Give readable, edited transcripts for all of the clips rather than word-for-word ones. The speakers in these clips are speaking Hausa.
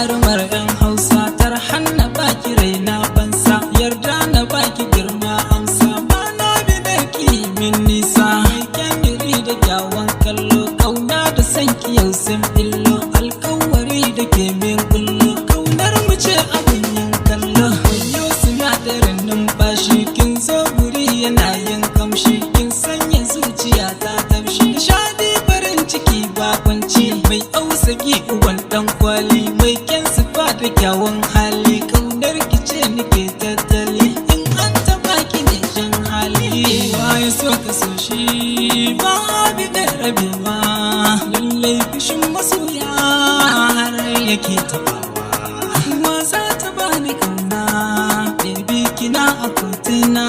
jarumar 'yan Hausa, tarhan na baki raina bansa, yarda na baki girma amsa, bana bidarki min nisa, mai kyamiri da kyawun kallo, kauna da sanki yau sun billo, alkawari da ke min kullo, kaunar mu ce abin yin kallo, wayo sinadarin numfashi, kin zo guri yana yin kamshi, kin sanya zuciya ta tafshi, nishadi farin ciki bakwanci, mai ausaki uban dan kwali, mai kyan sifa da kyawun hali, kaunar ki ce nake tattali, in an taba ki ne jan hali, waye so ka so shi ba bi da rabewa, lallai fishin masoya har yake tabawa, wasa ta bani kauna, baby kina a kotuna,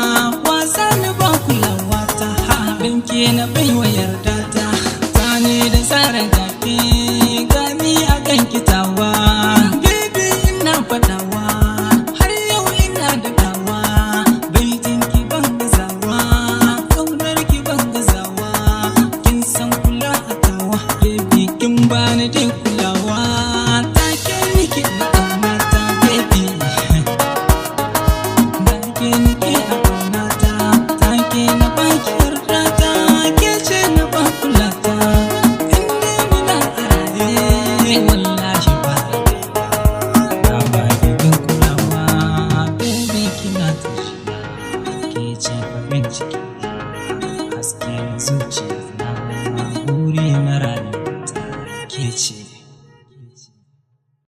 wasa na ba kulawa ta, harin ke na baiwa yarda